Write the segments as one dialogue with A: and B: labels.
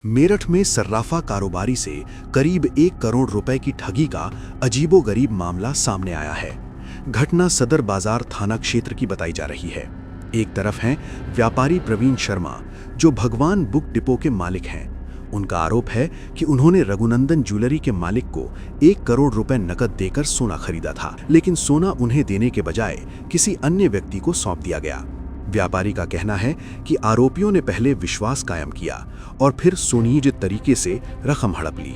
A: मेरठ में सर्राफा कारोबारी से करीब 1 करोड़ रुपए की ठगी का अजीबोगरीब मामला सामने आया है। घटना सदर बाजार थाना क्षेत्र की बताई जा रही है। एक तरफ हैं व्यापारी प्रवीण शर्मा, जो भगवान बुक डिपो के मालिक हैं। उनका आरोप है कि उन्होंने रघुनंदन ज्वेलरी के मालिक को 1 करोड़ रुपए नकद देकर सोना खरीदा था, लेकिन सोना उन्हें देने के बजाय किसी अन्य व्यक्ति को सौंप दिया गया। व्यापारी का कहना है कि आरोपियों ने पहले विश्वास कायम किया और फिर सुनियोजित तरीके से रकम हड़प ली।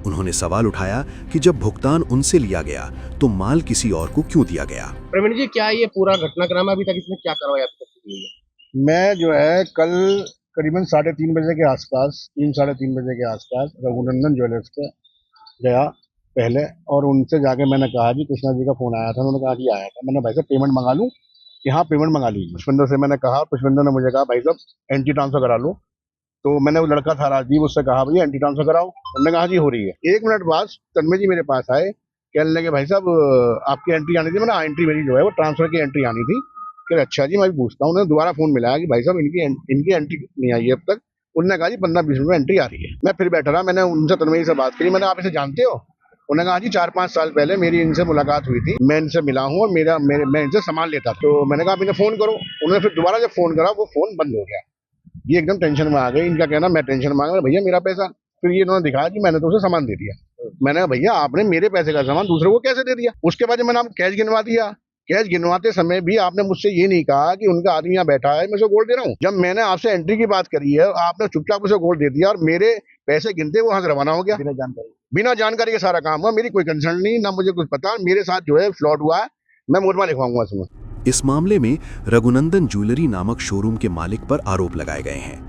A: उन्होंने सवाल उठाया कि जब भुगतान उनसे लिया गया तो माल किसी और को क्यों दिया गया।
B: प्रवीण जी, क्या ये पूरा घटनाक्रम अभी तक इसमें क्या करवाया अभी तक?
C: मैं जो है कल करीबन 3:30 बजे के आसपास 3-3:30 बजे के आसपास रघुनंदन ज्वेलर्स पे गया पहले, और उनसे जाके मैंने कहा जी कृष्णा जी का फोन आया था। उन्होंने कहा जी आया था। मैंने भाई साहब पेमेंट मंगा लूँ कि हाँ पेमेंट मंगा लीजिए। पुष्पिंदर से मैंने कहा, पुष्पिंदर ने मुझे कहा भाई साहब एंटी ट्रांसफर करा लो। तो मैंने वो लड़का था राजीव, उससे कहा भैया एंटी ट्रांसफर कराओ। उन्होंने कहा जी हो रही है। 1 मिनट बाद तन्मय जी मेरे पास आए, कहने लगे भाई साहब आपकी एंट्री आनी थी। मैंने एंट्री मेरी जो है वो ट्रांसफर की एंट्री आनी थी। कि अच्छा जी मैं भी पूछता हूँ। उन्होंने दोबारा फोन मिलाया कि भाई साहब इनकी एंट्री नहीं आई है अब तक। उन्होंने कहा जी 15-20 मिनट में एंट्री आ रही है। मैं फिर बैठा रहा। मैंने उनसे तन्मय से बात करी। मैंने आप इसे जानते हो? उन्होंने कहा जी 4-5 साल पहले मेरी इनसे मुलाकात हुई थी, मैं इनसे मिला हूँ और मैं इनसे सामान लेता था। तो मैंने कहा आप इन्हें फोन करो। उन्होंने फिर दोबारा जब फोन करा वो फोन बंद हो गया। ये एकदम टेंशन में आ गए। इनका कहना मैं टेंशन में आ गया, भैया मेरा पैसा। फिर ये इन्होंने दिखाया कि मैंने तो उसे सामान दे दिया। मैंने कहा भैया आपने मेरे पैसे का सामान दूसरे को कैसे दे दिया? उसके बाद जब मैंने आपको कैश गिनवा दिया, कैश गिनवाते समय भी आपने मुझसे ये नहीं कहा कि उनका आदमी यहाँ बैठा है मैं उसे गोल्ड दे रहा हूँ। जब मैंने आपसे एंट्री की बात करी है आपने चुपचाप उसे गोल्ड दे दिया और मेरे पैसे गिनते वहां से रवाना हो गया बिना जानकारी के। सारा काम हुआ, मेरी कोई कंसर्न नहीं, ना मुझे कुछ पता। मेरे साथ जो है फ्रॉड हुआ है, मैं मुकदमा लिखवाऊंगा इसमें।
A: इस मामले में रघुनंदन ज्वेलरी नामक शोरूम के मालिक पर आरोप लगाए गए हैं।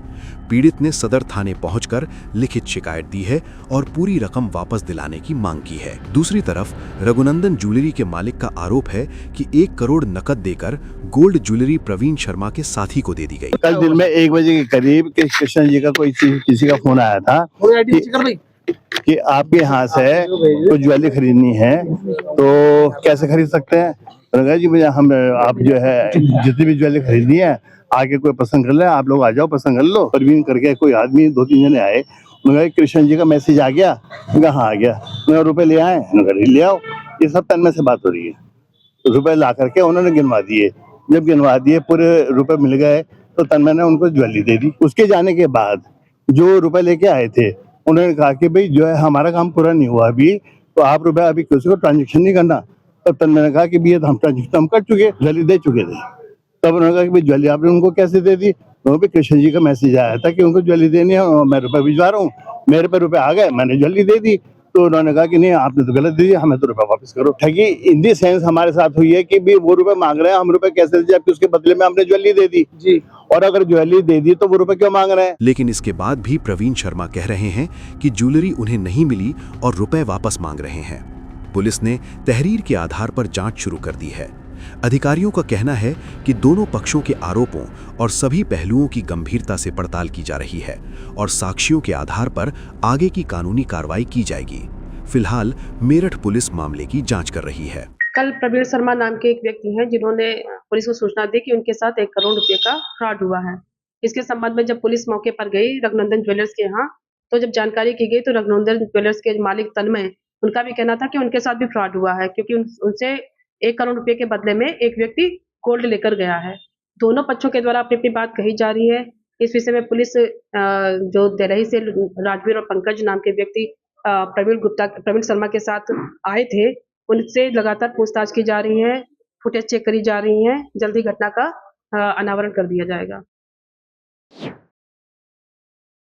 A: पीड़ित ने सदर थाने पहुंचकर लिखित शिकायत दी है और पूरी रकम वापस दिलाने की मांग की है। दूसरी तरफ रघुनंदन ज्वेलरी के मालिक का आरोप है कि 1 करोड़ नकद देकर गोल्ड ज्वेलरी प्रवीण शर्मा के साथी को दे दी गई।
D: कल दिन में 1 बजे के करीब कृष्ण जी का किसी का फोन आया था कि आपके यहाँ से कुछ ज्वेलरी खरीदनी है तो कैसे खरीद सकते हैं। तो जी मुझे आप जो है जितनी भी ज्वेलरी खरीदनी है आगे कोई पसंद कर ले, आप लोग आ जाओ पसंद कर लो। परवीन करके कोई आदमी 2-3 जने आए। उन्होंने कृष्ण जी का मैसेज आ गया। हाँ आ गया। मैं रुपए ले आए, ले आओ। ये सब तन्मय से बात हो रही है। रुपए ला करके उन्होंने गिनवा दिए। जब गिनवा दिए पूरे रुपए मिल गए तो तन्मय ने उनको ज्वेलरी दे दी। उसके जाने के बाद जो रुपए लेके आए थे उन्होंने कहा कि भाई जो है हमारा काम पूरा नहीं हुआ अभी, तो आप रुपया अभी किसी को ट्रांजेक्शन नहीं करना। तो तन्मय ने कहा कि भैया हम ट्रांजेक्शन हम कर चुके, ज्वेलरी दे चुके थे। तब उन्होंने कहा कि भाई ज्वेलरी आपने उनको कैसे दे दी? तो भी कृष्ण जी का मैसेज आया था कि उनको ज्वेलरी देनी है और मैं रुपए भिजवा रहा हूँ। मेरे पे रुपए आ गए, मैंने ज्वेलरी दे दी। तो उन्होंने कहा कि नहीं आपने तो गलत दे दिया, हमें तो रुपए वापस करो। ठगी इन दी सेंस हमारे साथ हुई है कि भी वो रुपए मांग रहे हैं, हम रुपए कैसे दे, जबकि उसके बदले में हमने ज्वेलरी दे दी जी। और अगर ज्वेलरी दे दी तो वो रुपए क्यों मांग रहे हैं?
A: लेकिन इसके बाद भी प्रवीण शर्मा कह रहे हैं कि ज्वेलरी उन्हें नहीं मिली और रुपए वापस मांग रहे हैं। पुलिस ने तहरीर के आधार पर जांच शुरू कर दी है। अधिकारियों का कहना है कि दोनों पक्षों के आरोपों और सभी पहलुओं की गंभीरता से पड़ताल की जा रही है और साक्ष्यों के आधार पर आगे की कानूनी कार्रवाई की जाएगी। फिलहाल मेरठ पुलिस मामले की जांच कर रही है।
E: कल प्रवीण शर्मा नाम के एक व्यक्ति हैं जिन्होंने पुलिस को सूचना दी कि उनके साथ 1 करोड़ रुपए का फ्रॉड हुआ है। इसके संबंध में जब पुलिस मौके पर गई रघुनंदन ज्वेलर्स के यहाँ, तो जब जानकारी की गई तो रघुनंदन ज्वेलर्स के मालिक तन्मय, उनका भी कहना था कि उनके साथ भी फ्रॉड हुआ है, क्योंकि उनसे 1 करोड़ रुपए के बदले में एक व्यक्ति गोल्ड लेकर गया है। दोनों पक्षों के द्वारा अपनी अपनी बात कही जा रही है। इस विषय में पुलिस जो देलही से राजवीर और पंकज नाम के व्यक्ति प्रवीण शर्मा के साथ आए थे, उनसे लगातार पूछताछ की जा रही है, फुटेज चेक करी जा रही है। जल्दी घटना का अनावरण कर दिया जाएगा।